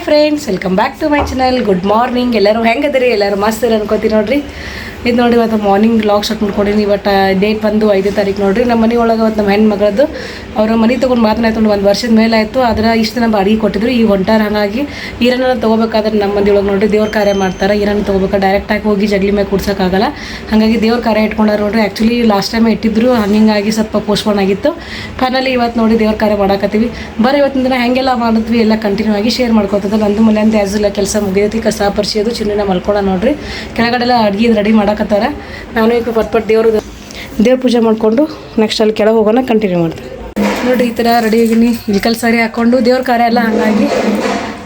Friends, welcome back to my channel. Good morning. ಎಲ್ಲರೂ ಹೆಂಗದಿರಿ? ಎಲ್ಲರೂ ಮಸ್ತ್ ಅನ್ಕೋತೀವಿ ನೋಡ್ರಿ. ಇದು ನೋಡಿ, ಇವತ್ತು ಮಾರ್ನಿಂಗ್ ವ್ಲಾಗ್ ಸ್ಟಾರ್ಟ್ ಮಾಡ್ಕೊಂಡಿನಿ. ಇವತ್ತು ಡೇಟ್ ಬಂದು 5ನೇ ತಾರೀಕು ನೋಡ್ರಿ. ನಮ್ಮ ಮನೆ ಒಳಗೆ ಇವತ್ತು ನಮ್ಮ ಹೆಣ್ಣು ಮಗಳದ್ದು ಅವರು ಮನೆ ತೊಗೊಂಡು ಮಾತನಾಡ್ಕೊಂಡು 1 ವರ್ಷದ ಮೇಲೆ ಆಯಿತು. ಆದರೆ ಇಷ್ಟು ದಿನ ಅಡುಗೆ ಕೊಟ್ಟಿದ್ರು, ಈ ಹೊಂಟಾರ. ಹಾಗಾಗಿ ಈರನ್ನ ತೊಗೋಬೇಕಾದ್ರೆ ನಮ್ಮ ಮಂದಿ ಒಳಗೆ ನೋಡ್ರಿ ದೇವ್ರ ಕಾರ್ಯ ಮಾಡ್ತಾರೆ. ಈರನ್ನು ತೊಗೋಬೇಕಾದ್ರೆ ಡೈರೆಕ್ಟಾಗಿ ಹೋಗಿ ಜಗಲಿ ಮೇಲೆ ಕೂಡ್ಸೋಕ್ಕಾಗಲ್ಲ. ಹಾಗಾಗಿ ದೇವ್ರ ಕಾರ್ಯ ಇಟ್ಕೊಂಡಾರ ನೋಡ್ರಿ. ಆ್ಯಕ್ಚುಲಿ ಲಾಸ್ಟ್ ಟೈಮ್ ಇಟ್ಟಿದ್ರು, ಹಂಗಾಗಿ ಸ್ವಲ್ಪ ಪೋಸ್ಟ್ಪೋನ್ ಆಗಿತ್ತು. ಫೈನಲಿ ಇವತ್ತು ನೋಡಿ ದೇವ್ರ ಕಾರ್ಯ ಮಾಡಾಕತ್ತೀವಿ. ಬರೀ ಇವತ್ತಿನ ದಿನ ಹೆಂಗೆಲ್ಲ ಮಾಡಿದ್ವಿ ಎಲ್ಲ ಕಂಟಿನ್ಯೂ ಆಗಿ ಶೇರ್ ಮಾಡ್ಕೊತದ. ನಂದು ಮನೆ ಅಂತ ಎಲ್ಲ ಕೆಲಸ ಮುಗಿದೈತಿ. ಕಸ ಪರಿಸಿಯೋದು, ಚಿನ್ನ ಮಲ್ಕೊಳ ನೋಡ್ರಿ. ಕೆಳಗಡೆಲ್ಲ ಅಡುಗೆ ರೆಡಿ ಮಾಡಾಕತ್ತಾರ. ನಾನು ಈಗ ಪಟ್ ದೇವ್ರ ಪೂಜೆ ಮಾಡಿಕೊಂಡು ನೆಕ್ಸ್ಟ್ ಅಲ್ಲಿ ಕೆಳಗೆ ಹೋಗೋಣ, ಕಂಟಿನ್ಯೂ ಮಾಡ್ತೀನಿ ನೋಡಿರಿ. ಈ ಥರ ರೆಡಿ ಆಗಿನಿ, ಇಲ್ಕಲ್ ಸಾರಿ ಹಾಕ್ಕೊಂಡು ದೇವ್ರ ಕಾರ್ಯ ಎಲ್ಲ. ಹಾಗಾಗಿ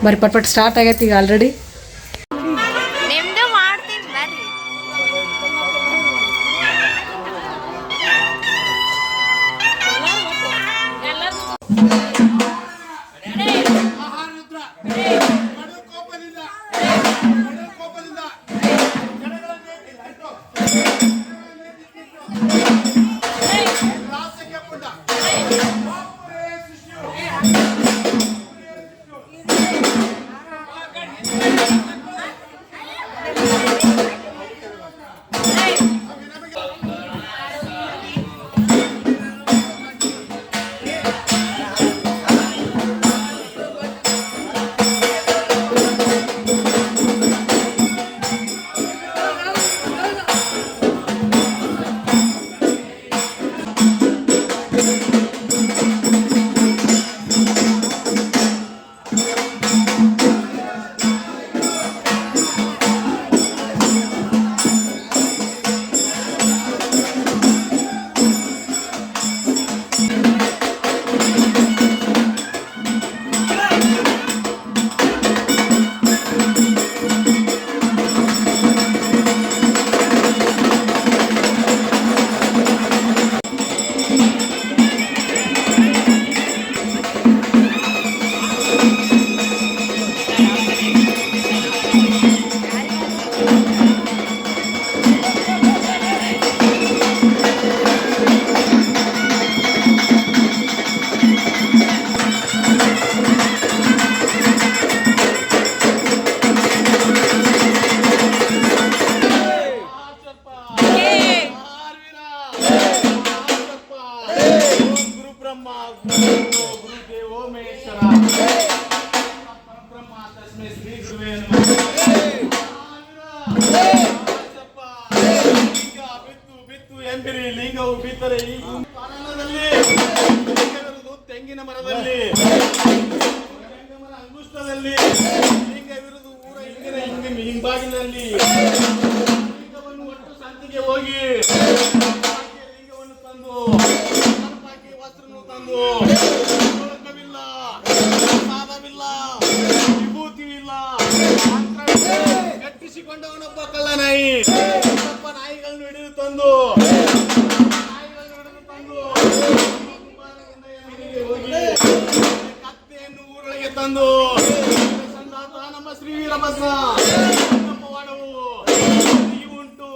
ಬರೀ ಪಟ್ ಸ್ಟಾರ್ಟ್ ಆಗೈತಿ ಈಗ ಆಲ್ರೆಡಿ. ತೆಂಗಿನ ಮರದಲ್ಲಿ ಅಂಗುಷ್ಟದಲ್ಲಿ ಲಿಂಗವಿರುವುದು ಊರ ಹಿಂಬಾಗಿಲಲ್ಲಿ ಲಿಂಗವನ್ನು ಒಟ್ಟು ಸಂತಿಗೆ ಹೋಗಿ ಲಿಂಗವನ್ನು ತಂದು ವಸ್ತ್ರವನ್ನು ತಂದು ಕೊಳಕವಿಲ್ಲ, ಪ್ರಸಾದವಿಲ್ಲ, ವಿಭೂತಿವಿಲ್ಲ, ಕಟ್ಟಿಸಿಕೊಂಡವನೊಬ್ಬ ಕಳ್ಳನಾಯಿ. ನಾಯಿಗಳನ್ನು ಹಿಡಿದು ತಂದು ಕತ್ತೆಯನ್ನು ಊರೊಳಗೆ ತಂದು ಸಂದಾತ ನಮ್ಮ ಶ್ರೀ ವೀರಭದ್ರ ನಮ್ಮ ವಾಡವು ಉಂಟು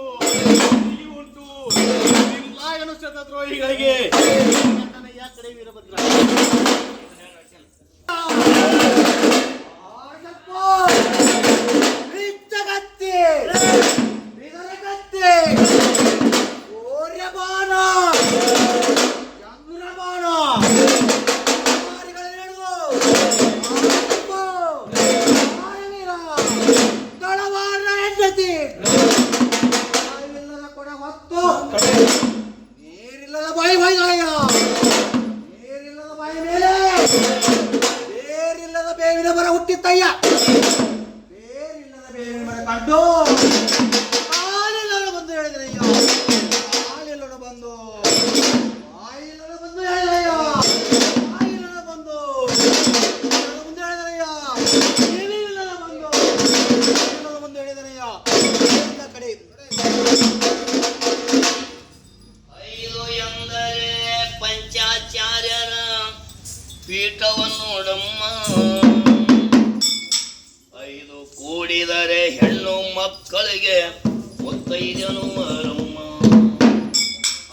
ಇಲ್ಲ ಎನ್ನುವ ದ್ರೋಹಿಗಳಿಗೆ ಕಡೆ ವೀರಭದ್ರ ಬೇರಿಲ್ಲದ ಬೇವಿನ ಮರ ಹುಟ್ಟಿತ್ತಯ್ಯ. ಬೇರಿಲ್ಲದ ಬೇವಿನ ಮರ ಕಂಡು ಹಾಲೆಲ್ಲೋಣ ಬಂದು ಹೇಳಿದ್ರಯ್ಯ. ಹಾಲೆಲ್ಲೋಣ ಬಂದು ಹೇಳಿದಯ್ಯ. ಹಾಲೆಲ್ಲೋಣ ಬಂದು ಮುಂದೆ ಹೇಳಿದರಯ್ಯ. ಏನಿಲ್ಲದ ಬಂದು ಹೇಳಿದರಯ್ಯ. ಕಡೆ ಪಂಚಾಚಾರ್ಯರ ಪೀಠವನ್ನು ನೋಡಮ್ಮ. 5 ಕೂಡಿದರೆ ಹೆಣ್ಣು ಮಕ್ಕಳಿಗೆ ಮುತ್ತೈದೆನು ಮಾರಮ್ಮ.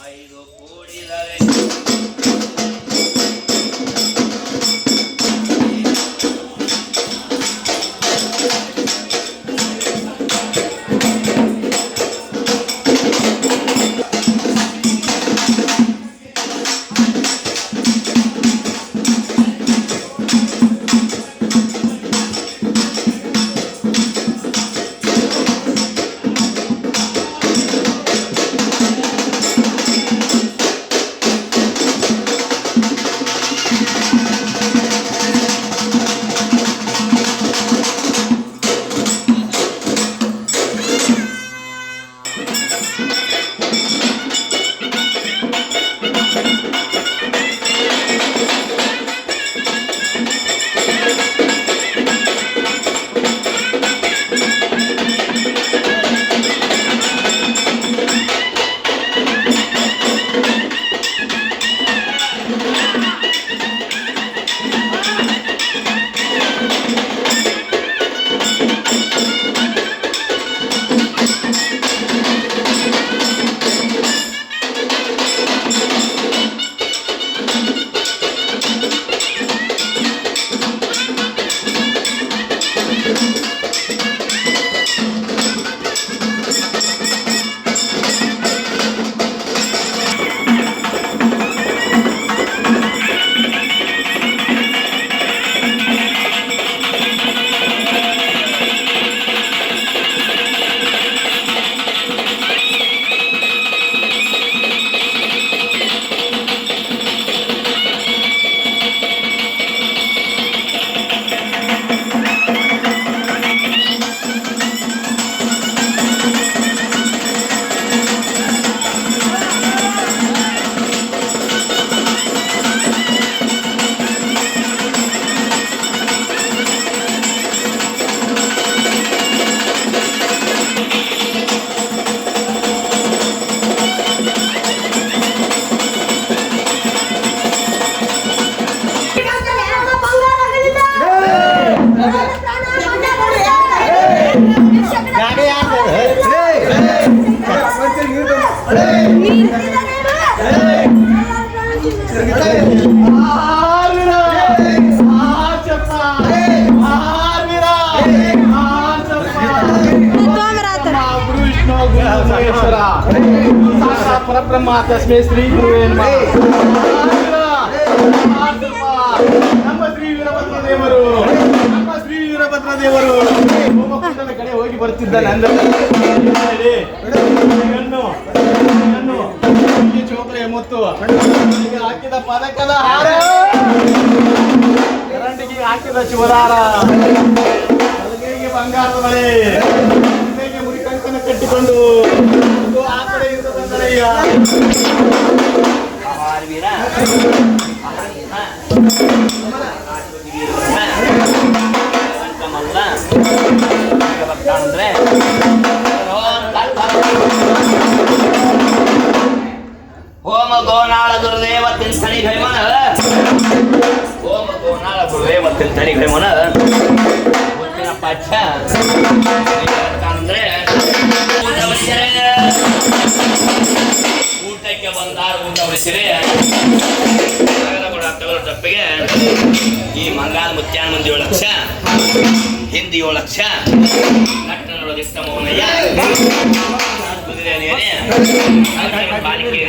5 ಕೂಡಿದರೆ ಪರಬ್ರಹ್ಮ ತಸ್ಮೈ ಶ್ರೀ ಗುರುವೇ ನಮಃ. ನಮ್ಮ ಶ್ರೀ ವೀರಭದ್ರ ದೇವರು, ನಮ್ಮ ಶ್ರೀ ವೀರಭದ್ರ ದೇವರು ಹೋಮಕುಂಡದ ಕಡೆ ಹೋಗಿ ಬರುತ್ತಿದ್ದಾನೆ. ಅಂದರೆ ಚೋಪರೆ ಮತ್ತು ಹಾಕಿದ ಪದಕದ ಹಾರ, ಕರಂಡಿಗೆ ಹಾಕಿದ ಶಿವರಾರ, ಹಲಗೆಗೆ ಬಂಗಾರದ ಮಳೆ, ಮುರಿಕಂಕನ ಕಟ್ಟಿಕೊಂಡು ಆ ಕಡೆಯಿಂದ ಬಂದರಯ್ಯ. ಅಂದ್ರೆ ಹೋಮ ಗೋನಾಳ ಗುರುದೇವ ತಿಂತಣಿ ಭೈಮನ, ಹೋಮ ಗೋನಾಳ ಗುರುದೇವ ತಿಂತಣಿ ಭೈಮನ ಮುತ್ತಿನ ಪಾಠ ಅಂದ್ರೆ ಊಟಕ್ಕೆ ಬಂದಾರ ಊಟ ಉಳಿಸಿರಿ ತಪ್ಪಿಗೆ ಈ ಮಂಗಾಲ ಮುತ್ಯಾನ ಮಂದಿ 7 ಲಕ್ಷ, ಹಿಂದಿ 7 ಲಕ್ಷ, ನಟ್ಟ ನೋಡೋದಿಷ್ಟ ಮೌನಯ್ಯ ಕುದುರೆ ಬಾಲಿಕೆ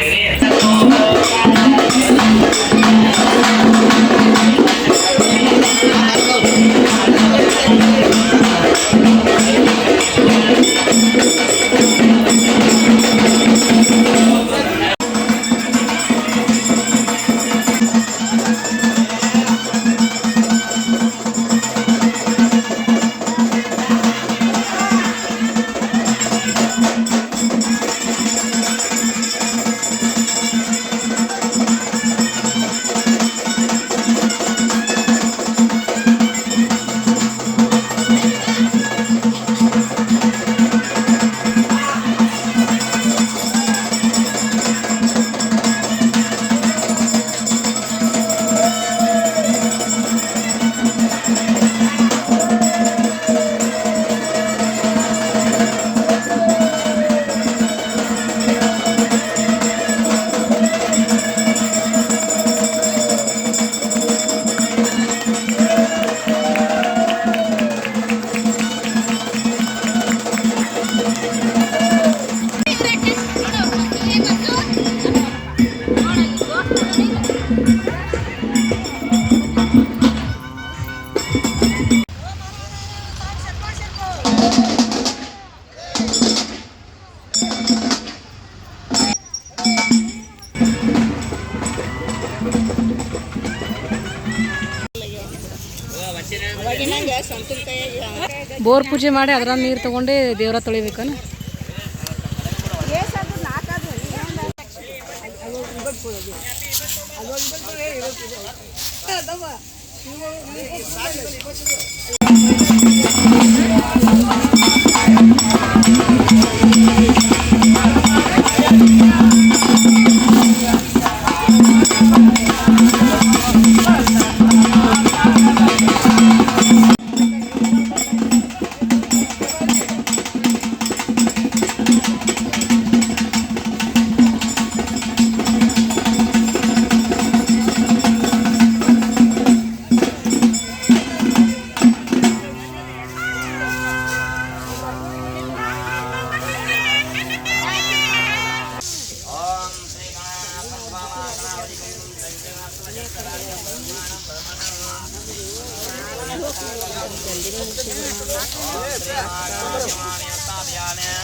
ಬೋರ್ ಪೂಜೆ ಮಾಡಿ ಅದರ ನೀರು ತಗೊಂಡೆ ದೇವರ ತೊಳಿಬೇಕನ.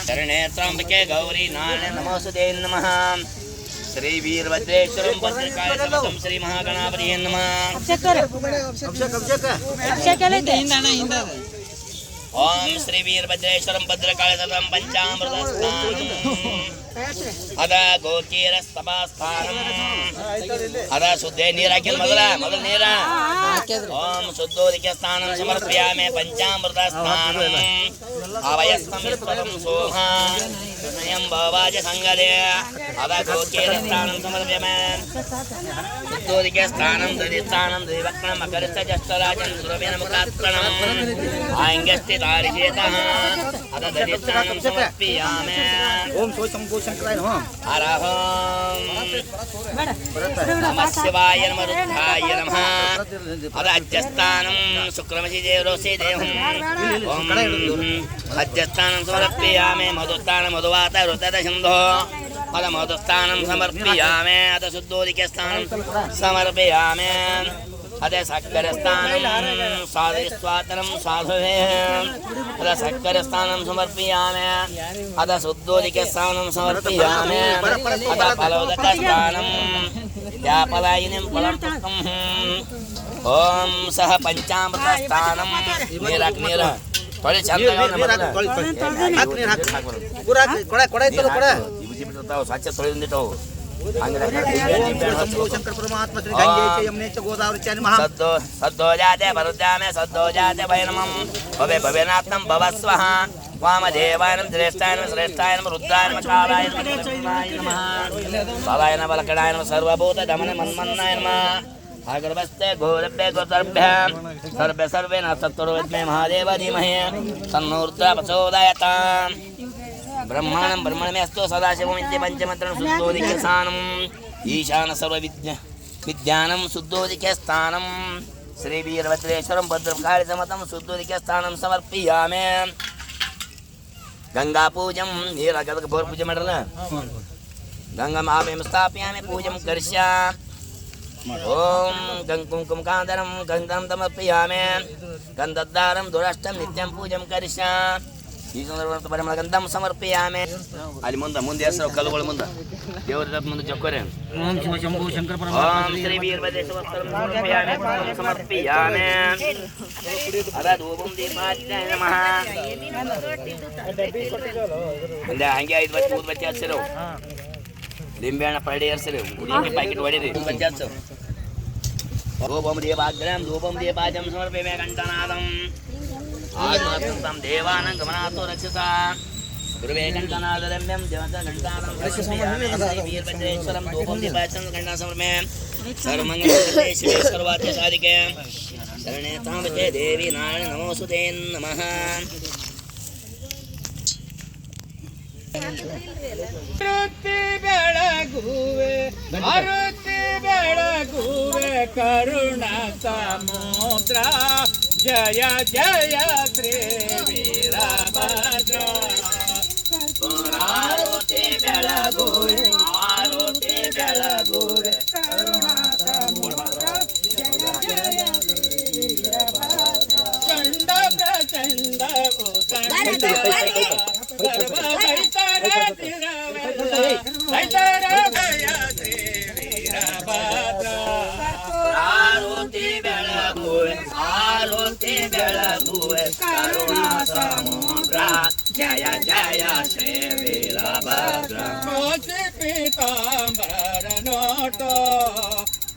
ಶರಣೆ ತ್ರಂಬಕೆ ಗೌರಿ ನಾರಾಯಣ ನಮೋಸ್ತುತೇ ನಮಃ. ಶ್ರೀ ವೀರಭದ್ರೇಶ್ವರಂ ಭದ್ರಕಾಳಿ ಸಮತಂ ಶ್ರೀ ಮಹಾಗಣಾಪತಿ ನಮಃ. ಓಂ ಶ್ರೀ ವೀರಭದ್ರೇಶ್ವರಂ ಭದ್ರಕಾಳಿ ಸಮತಂ ಪಂಚಾಮೃತ ಸ್ನಾನಂ ಅದ ಗೋಕೀರ ಸ್ತಭಾಸ್ಥಾನಂ ಅದ ಶುದ್ಧೇ ನೀರು ಹಾಕಿಲ್ಲ ಮೊದಲ ನೀರ. ಓಂ ಶುದ್ಧೋದಿಕೆ ಸ್ನಾನಂ ಸಮರ್ಪಯಾಮಿ ಪಂಚಾಮೃತ ಸ್ನಾನಂ ಅವಯಸ್ತಂ ಸೋಹ ಸ್ವಯಂ ಭವಾಜ ಸಂಗದೆ ಅದ ಗೋಕೀರ ಸ್ನಾನಂ ಸಮರ್ಪಯಾಮಿ ಶುದ್ಧೋದಿಕೆ ಸ್ನಾನಂ ದಧಿಸ್ಥಾನಂ ದಧಿಭಕ್ತಂ ಮಕರಿಸ್ಥ ಜಷ್ಟರಾಜಂ ಸುರವೇನ ಮುಖಾತ್ರಣಂ ಆಂಗಸ್ತಿ ತಾರಿಷೇತಃ ಅದ ದಧಿಸ್ಥಾನಂ ಸಮರ್ಪಯಾಮಿ. ಓಂ ಸೋ ಶಂಭೋ ಶಂಕರಾಯ ನಮಃ. ಅರಹಂ ನಮಃ ಶಿವಾಯ ನಮಃ ರುದ್ರಾಯ ನಮಃ. ಅದ ಅಜ್ಜಸ್ಥಾನಂ ಶುಕ್ರಮಸಿ ದೇವರೋಸಿ ದೇಹಂ. ಓಂ ಅಜ್ಜಸ್ಥಾನಂ ಸಮರ್ಪಯಾಮಿ ಮಧುಸ್ಥಾನ ಮಧುವಾತ ಋತದ ಸಿಂಧೋ ಅದ ಮಧುಸ್ಥಾನಂ ಸಮರ್ಪಯಾಮಿ. ಅದ ಶುದ್ಧೋದಿಕೆ ಸ್ಥಾನಂ ಸಮರ್ಪಯಾಮಿ. ಅದೇ ಸಕ್ಕರೆ ಸ್ಥಾನಂ ಸಾಧುಸ್ವಾತನಂ ಸಾಧುವೇ ಅದ ಸಕ್ಕರೆ ಸ್ಥಾನಂ ಸಮರ್ಪಯಾಮಿ. ಅದ ಶುದ್ಧೋದಿಕೆ ಸ್ಥಾನಂ ಸಮರ್ಪಯಾಮಿ. ಅದ ಫಲೋದಕ ಸ್ಥಾನಂ ಯಾಪಲಾಯಿನಿಂ ಫಲಂ ಪುಷ್ಪಂ. ಓಂ ಸಹ ಪಂಚಾಮೃತ ಸ್ಥಾನಂ ನೀರ ತೊಳಿ ಚಂದ ಸ್ವಚ್ಛ ತೊಳೆದಿಟ್ಟವು ಶಂಕರ ಪರಮಾತ್ಮ ಶ್ರೀ ಗಂಗೆ ಚ ಯಮುನೆ ಚ ಗೋದಾವರಿ ಚ ನಮಃ. ಸದ್ದೋ ಜಾತೆ ಭರುಜಾಮೆ ಸದ್ದೋ ಜಾತೆ ಭಯನಮಂ ಭವೆ ಭವೇನಾತ್ಮಂ ಭವಸ್ವಃ ವಾಮದೇವಾಯನಂ ಶ್ರೇಷ್ಠಾಯನಂ ಶ್ರೇಷ್ಠಾಯನಂ ರುದ್ರಾಯನಂ ಕಾಲಾಯನಂ ಚಂದ್ರಾಯ ನಮಃ. ಬಾಲಾಯನ ಬಲಕಡಾಯನಂ ಸರ್ವಭೂತ ದಮನ ಮನ್ಮನ್ನಾಯ ನಮಃ. ಅಗರ್ಭಸ್ತೆ ಗೋರಭ್ಯ ಗೋತರ್ಭ್ಯ ಸರ್ಭ್ಯ ಸರ್ವೇನ ಸತ್ವರ್ವದ್ಮೇ ಮಹಾದೇವ ಧೀಮಹಿ ತನ್ನೋ ರುದ್ರ ಪ್ರಚೋದಯತಾಂ. ಬ್ರಹ್ಮಾಣಂ ಬ್ರಹ್ಮಣಮೇ ಅಸ್ತು ಸದಾಶಿವಮಿತ್ಯ ಪಂಚಮಂತ್ರಂ ಶುದ್ಧೋದಿಕೆ ಸ್ಥಾನಂ ಈಶಾನ ಸರ್ವ ವಿಜ್ಞಾನಂ ಶುದ್ಧೋದಿಕೆ ಸ್ಥಾನಂ ಶ್ರೀ ವೀರಭದ್ರೇಶ್ವರಂ ಭದ್ರಕಾಳಿ ಸಮತಂ ಶುದ್ಧೋದಿಕೆ ಸ್ಥಾನಂ ಸಮರ್ಪಯಾಮಿ. ಗಂಗಾ ಪೂಜಂ ನೀರ ಗದಗ ಬೋರ್ ಪೂಜೆ ಮಾಡ್ರಲ್ಲ ಗಂಗಾ ಮಾಮೇಂ ಸ್ಥಾಪಯಾಮಿ ಪೂಜಂ ಕರಿಷ್ಯ. ಓಂ ಗಂಕುಂಕುಂ ಕಾಂದರಂ ಗಂಧಂ ಸಮರ್ಪಯಾಮಿ. ಗಂಧದ್ದಾರಂ ದುರಷ್ಟಂ ನಿತ್ಯಂ ಪೂಜಂ ಕರಿಷ್ಯ. ಈ ಸಂದರ್ಭ ಪರಿಮಳ ಗಂಧಂ ಸಮರ್ಪಯಾಮಿ. ಅಲ್ಲಿ ಮುಂದೆ ಹೆಸರು ಕಲ್ಲುಗಳ ಮುಂದೆ ದೇವರ ಮುಂದೆ ಚಕ್ಕೋರೆ. ಓಂ ಶಿವ ಶಂಭೋ ಶಂಕರ ಓಂ ಪರಮಾತ್ಮ ಶ್ರೀ ವೀರಭದ್ರೇಶ್ವರಂ ಸಮರ್ಪಯಾಮಿ. ಅದ ಧೂಪಂ ದೀಪಾಜ್ಞಾಯ ನಮಃ. ಅಂದೆ ಹಂಗೆ 5 ಬತ್ತಿ 3 ಬತ್ತಿ ಹಚ್ಚಿರು ಲಿಂಬೆ ಹಣ್ಣ ಪರಡಿ ಹಚ್ಚಿರು ಉಡಿಕೆ ಪ್ಯಾಕೆಟ್ ಹೊಡಿರಿ ಬತ್ತಿ ಹಚ್ಚು. ಧೂಪಂ ದೀಪಾಗ್ರಹಂ ಧೂಪಂ ದೀಪಾಜಂ ಸಮರ್ಪಯಾಮಿ. ಕಂಠನಾದಂ ಆತ್ಮತಂ ದೇವಾನಂ ಗಮನಾತೋ ರಕ್ಷತಾ ಗುರುವೇ ಕಂಠನಾದರಮ್ಯಂ ದೇವತ ಕಂಠನಾದಂ ಸಮರ್ಪಯಾಮಿ. ಶ್ರೀ ವೀರಭದ್ರೇಶ್ವರಂ ಧೂಪಂ ದೀಪಾಜಂ ಕಂಠ ಸಮರ್ಪಯಾಮಿ. ಸರ್ವಮಂಗಲೇ ಶಿವೆ ಸರ್ವಾರ್ಥ ಸಾಧಿಕೆ ಶರಣೆ ತಾಂಬತೆ ದೇವಿ ನಾರಾಯಣ ನಮೋಸ್ತುತೇ ನಮಃ. ಅರುತಿ ಬೆಳಗುವೆ ಕರುಣ ಸಮುದ್ರ ಜಯ ಜಯ ಶ್ರೀ ವೀರಭದ್ರ. ಆರುತಿ ಬೆಳಗುವೆ ಕರುಣ ಸಮುದ್ರ ಜಯ ಜಯ ಶ್ರೀ ವೀರಭದ್ರ. ಚಂಡ ಪ್ರಚಂಡವು ಸರ್ವ ರೈತರ ತಿರವೆಲ್ಲ ರೈತರ ಭಯ ಶ್ರೀ ವೀರಭದ್ರ. ಆರುತಿ ಬೆಳಗುವೆ ಕರುಣ ಸಮುದ್ರ ಜಯ ಜಯ ಶ್ರೀ ವೀರಭದ್ರ. ಕೋಟಿ ಪೀತಾಂಬರನು ನೋಟ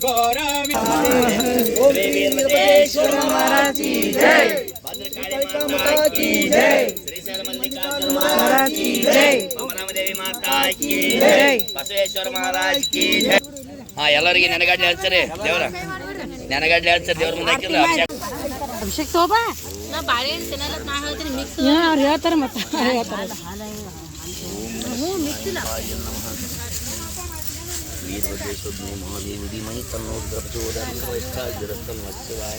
ಗೌರವಿ श्री वीरभद्रेश्वर महाराज की जय, भद्रकाली माता की जय, श्री मल्लिकार्जुन महाराज की जय, देवी माता की जय, बसवेश्वर महाराज की जय. ಹಾ ಎಲ್ಲರಿಗೆ ನೆನಗಡ್ಲೆ ಹೇಳ್ತಾರೆ ದೇವ್ರ ನೆನಗಡ್ಲೆ ಹೇಳ್ತಾರೆ ದೇವ್ರ ಮುಂದೆ ಹಾಕಿಲ್ಲ ಅಭಿಷೇಕ್ ತಗೋಬಾ ನಾ ಬಾಳೆಹಣ್ಣು ತಿನ್ನಲ್ಲ ನಾ ಹೇಳ್ತೀನಿ ಮಿಕ್ಸ್ ಅವ್ರು ಹೇಳ್ತಾರೆ ಮತ್ತೆ ಹೇಳ್ತಾರೆ ಮಿಕ್ಸ್ ಇಲ್ಲ वीरभद्रेश्वर महादेव धीमहि तन्नो प्रचोदयात् वैष्णवजरस्तम वत्सवाय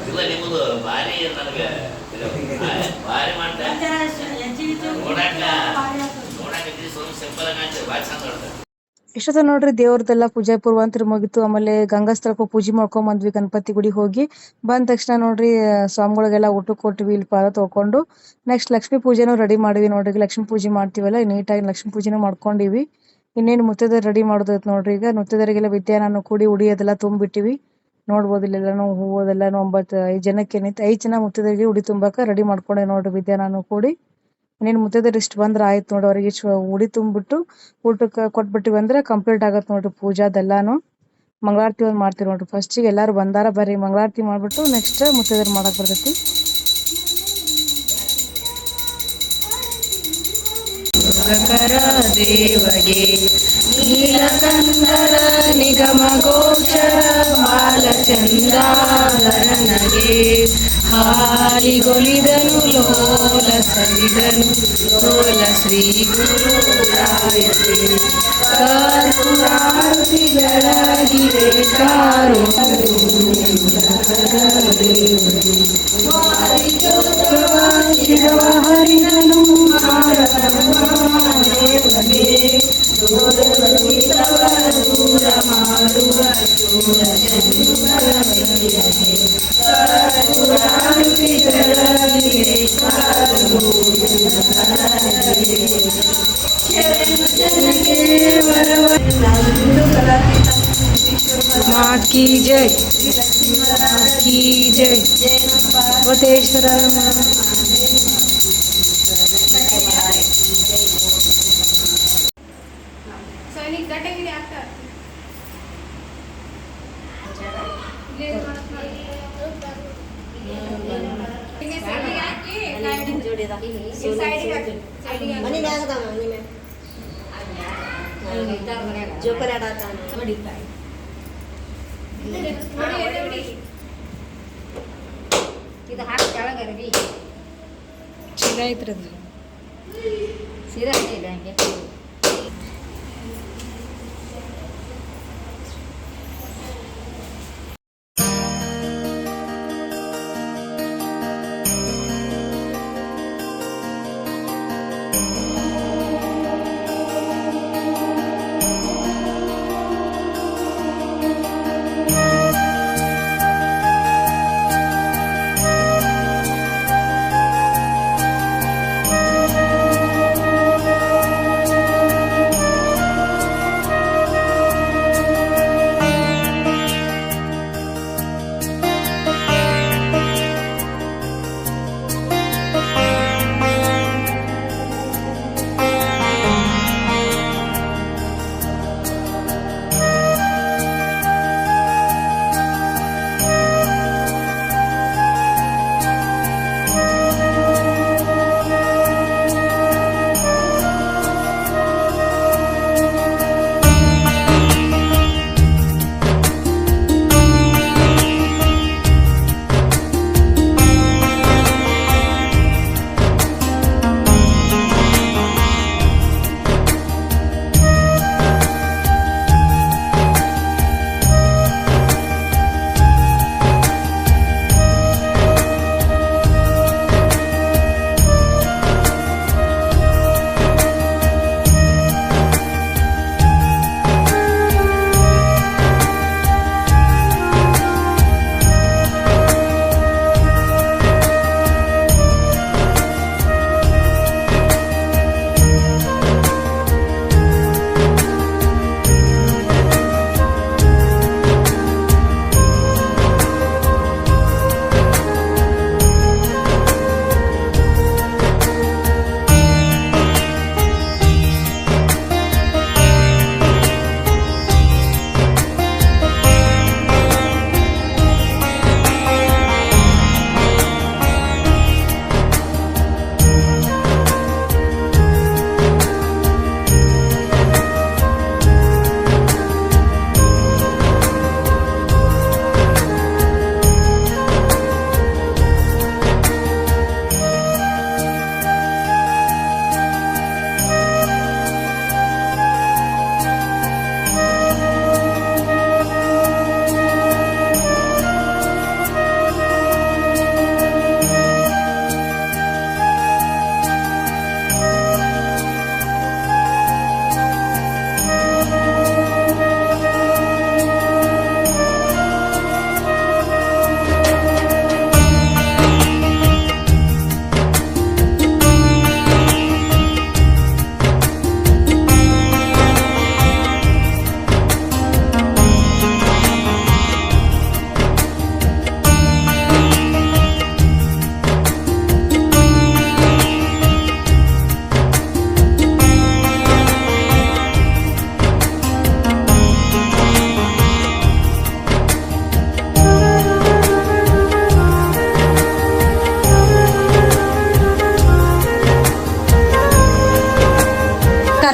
ಇಲ್ಲ ನಿಮ್ಮದು ಭಾರಿ ನನಗೆ ಭಾರಿ ಮಾಡ್ತಾರೆ ನೋಡಕ್ಕೆ ಸಿಂಪಲ್ ಆಗಿ ಭಾರಿ ಚಂದ ಮಾಡ್ತಾರೆ. ಇಷ್ಟೊತ್ತ ನೋಡ್ರಿ ದೇವ್ರದೆಲ್ಲ ಪೂಜೆ ಪೂರ್ವಾಂತರ ಮುಗಿತು. ಆಮೇಲೆ ಗಂಗಾ ಸ್ಥಳಕ್ಕೆ ಪೂಜೆ ಮಾಡ್ಕೊಂಡ್ ಬಂದ್ವಿ, ಗಣಪತಿ ಗುಡಿ ಹೋಗಿ ಬಂದ ತಕ್ಷಣ ನೋಡ್ರಿ ಸ್ವಾಮಿಗಳಿಗೆಲ್ಲ ಊಟ ಕೊಟ್ವಿ, ಇಲ್ಲಿ ಪಾದ ತೊಳ್ಕೊಂಡು ನೆಕ್ಸ್ಟ್ ಲಕ್ಷ್ಮೀ ಪೂಜೆನೂ ರೆಡಿ ಮಾಡಿವಿ ನೋಡ್ರಿ. ಲಕ್ಷ್ಮೀ ಪೂಜೆ ಮಾಡ್ತೀವಲ್ಲ ನೀಟಾಗಿ ಲಕ್ಷ್ಮೀ ಪೂಜೆನೂ ಮಾಡ್ಕೊಂಡಿವಿ. ಇನ್ನೇನು ಮುತ್ತೈದೆಯರು ರೆಡಿ ಮಾಡೋದೈತೆ ನೋಡ್ರಿ. ಈಗ ಮುತ್ತೈದೆಯರಿಗೆಲ್ಲ ವಿದ್ಯಾನ ಕೂಡಿ ಉಡಿ ಅದೆಲ್ಲ ತುಂಬಿಟ್ಟಿವಿ ನೋಡ್ಬೋದು. ಇಲ್ಲೆಲ್ಲಾನು ಹೂವದೆಲ್ಲಾನು 5 ಜನಕ್ಕೆ ಏನೈತಿ 5 ಜನ ಮುತ್ತೈದೆಯರಿಗೆ ಉಡಿ ತುಂಬಾಕ ರೆಡಿ ಮಾಡ್ಕೊಂಡೆ ನೋಡ್ರಿ ವಿದ್ಯಾನು ಕೂಡಿ. ಇನ್ನೇನು ಮುತ್ತೈದೆಯರು ಇಷ್ಟು ಬಂದ್ರೆ ಆಯ್ತು ನೋಡ್ರಿ. ಅವ್ರಿಗೆ ಉಡಿ ತುಂಬಿಟ್ಟು ಊಟಕ್ಕೆ ಕೊಟ್ಬಿಟ್ಟಿವಿ ಅಂದ್ರೆ ಕಂಪ್ಲೀಟ್ ಆಗತ್ತೆ ನೋಡ್ರಿ ಪೂಜಾದೆಲ್ಲಾನು. ಮಂಗಳಾರತಿ ಒಂದು ಮಾಡ್ತೀವಿ ನೋಡ್ರಿ. ಫಸ್ಟಿಗೆ ಎಲ್ಲಾರು ಬಂದಾರ ಬರ್ರಿ ಮಂಗಳಾರತಿ ಮಾಡ್ಬಿಟ್ಟು ನೆಕ್ಸ್ಟ್ ಮುತ್ತೈದೆಯರು ಮಾಡಕ್ ಬರ್ತೈತಿ. ದೇವಗೆ ನೀಲಕಂದರ ನಿಗಮ ಗೋಚರ ಬಾಲಚಂದ್ರಾಧರನಗೆ ಹಾಲಿಗೊಲಿದನು ಲೋಲ ಸರಿದನು ಲೋಲ ಶ್ರೀ ಗುರುರಾಯತೆ ಕರ್ಪೂರಾರತಿ ಬೆಳಗಿದೆ ಕಾರು ಹರಿದನು ದೂರ ಮಾಡುವ महाराज की जय, की जय, बतेश्वर ಇದು ಹಾಕಿ ಕೆಳಗರವಿ ಶಿರಾ ಐತ್ರಿ ಸೀರೆ ಇದೆ ಹಂಗೆ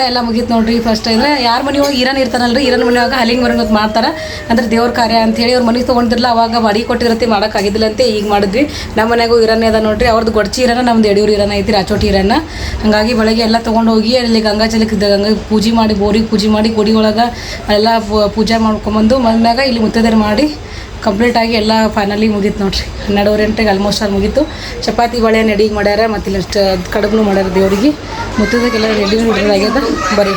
ಎಲ್ಲ ಮುಗೀತು ನೋಡ್ರಿ. ಫಸ್ಟ್ ಅಂದರೆ ಯಾರ ಮನೆ ಹೋಗಿ ಈರನ್ ಇರ್ತಾರಲ್ರಿ, ಈರನ್ ಮನೆಯಾಗ ಹಲಿಂಗ್ ಬರಂಗ್ ಮಾಡ್ತಾರೆ ಅಂದ್ರೆ ದೇವ್ರ ಕಾರ್ಯ ಅಂತೇಳಿ ಅವ್ರ ಮನೆಗೆ ತೊಗೊಂಡಿರಲ್ಲ, ಅವಾಗ ಬಾಡಿಗೆ ಕೊಟ್ಟಿರತ್ತೆ ಮಾಡೋಕ್ಕಾಗಿದ್ದಿಲ್ಲ ಅಂತ ಈಗ ಮಾಡಿದ್ವಿ. ನಮ್ಮ ಮನೆಯಾಗೂ ಈರನ್ನೇ ಅದ ನೋಡ್ರಿ. ಅವ್ರದ್ದು ಗೊಡ್ಚಿ ಈರನ, ನಮ್ದು ಯಡಿಯೂರು ಈರನ ಐತಿ, ರಾಚೋಟಿ ಈರನ್ನ. ಹಾಗಾಗಿ ಬೆಳಗ್ಗೆ ಎಲ್ಲ ತೊಗೊಂಡು ಹೋಗಿ ಅಲ್ಲಿ ಗಂಗಾಜಲಕ್ಕೆ ಗಂಗಾ ಪೂಜೆ ಮಾಡಿ, ಬೋರಿಗೆ ಪೂಜೆ ಮಾಡಿ, ಗುಡಿ ಒಳಗೆ ಎಲ್ಲ ಪೂಜೆ ಮಾಡ್ಕೊಂಬಂದು ಮನ್ಯಾಗ ಇಲ್ಲಿ ಮುತ್ತೈದೆಯರು ಮಾಡಿ ಕಂಪ್ಲೀಟ್ ಆಗಿ ಎಲ್ಲ ಫೈನಲಿ ಮುಗೀತು ನೋಡ್ರಿ. 12 ಗಂಟೆಗೆ ಆಲ್ಮೋಸ್ಟ್ ಅಲ್ಲಿ ಮುಗೀತು. ಚಪಾತಿ ಬಳೆ ನಡಿಗೆ ಮಾಡ್ಯಾರ, ಮತ್ತು ಇಲ್ಲಷ್ಟು ಕಡುಬು ಮಾಡ್ಯಾರ ದೇವರಿಗೆ. ಮುತ್ತೈದೆಗೆಲ್ಲ ರೆಡಿ ಆಗ್ಯದ. ಬರೀ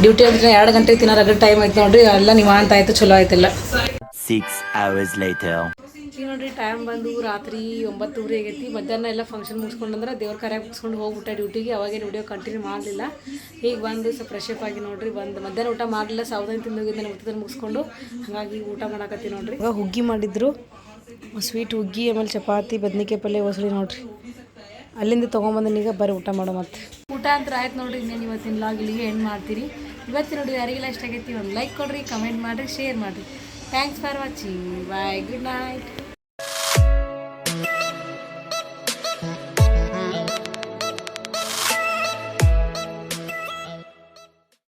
ಡ್ಯೂಟಿ ಅಂದ್ರೆ 2 ಗಂಟೆಗೆ ತಿನ್ನೋ ರಗಡ್ ಟೈಮ್ ಆಯ್ತು ನೋಡ್ರಿ. ಎಲ್ಲ ನಿವಾಂತ ಆಯ್ತು, ಚಲೋ ಆಯ್ತಿಲ್ಲ. 6 hours later. ಈಗ ನೋಡಿರಿ ಟೈಮ್ ಬಂದು ರಾತ್ರಿ 9:30 ಆಗೈತಿ. ಮಧ್ಯಾಹ್ನ ಎಲ್ಲ ಫಂಕ್ಷನ್ ಮುಗಿಸ್ಕೊಂಡ್ರೆ ದೇವ್ರ ಕಾರ್ಯ ಮುಗಿಸ್ಕೊಂಡು ಹೋಗ್ಬಿಟ್ಟೆ ಡ್ಯೂಟಿಗೆ. ಅವಾಗೇನು ವಿಡಿಯೋ ಕಂಟಿನ್ಯೂ ಮಾಡಲಿಲ್ಲ. ಈಗ ಬಂದು ಸ್ವಲ್ಪ ಫ್ರೆಶ್ ಅಪ್ ಆಗಿ ನೋಡಿರಿ ಬಂದು ಮಧ್ಯಾಹ್ನ ಊಟ ಮಾಡಲಿಲ್ಲ. ಸಾವಧಾನ ತಿಂದೋಗಿದ್ದಾನೆ ಊಟದಲ್ಲಿ ಮುಗಿಸ್ಕೊಂಡು ಹಾಗಾಗಿ ಊಟ ಮಾಡಾಕತ್ತಿ ನೋಡಿರಿ. ಇವಾಗ ಹುಗ್ಗಿ ಮಾಡಿದ್ರು, ಸ್ವೀಟ್ ಹುಗ್ಗಿ, ಆಮೇಲೆ ಚಪಾತಿ, ಬದ್ನಿಕಾಯಿ ಪಲ್ಯ, ಹೊಸಳಿ ನೋಡಿರಿ. ಅಲ್ಲಿಂದ ತೊಗೊಂಬಂದು ಈಗ ಬರೀ ಊಟ ಮಾಡೋ ಮತ್ತೆ ಊಟ ಅಂತ ಆಯ್ತು ನೋಡಿರಿ. ಇನ್ನೇನು ಇವತ್ತಿನ ಲಾಗ್ ಇಲ್ಲಿಗೆ ಎಂಡ್ ಮಾಡ್ತೀರಿ. ಇವತ್ತಿನ ನೋಡಿ ಯಾರಿಗೆಲ್ಲ ಇಷ್ಟ ಆಗೈತಿ ಒಂದು ಲೈಕ್ ಕೊಡಿರಿ, ಕಮೆಂಟ್ ಮಾಡಿರಿ, ಶೇರ್ ಮಾಡಿರಿ. Thanks for watching. Bye, good night.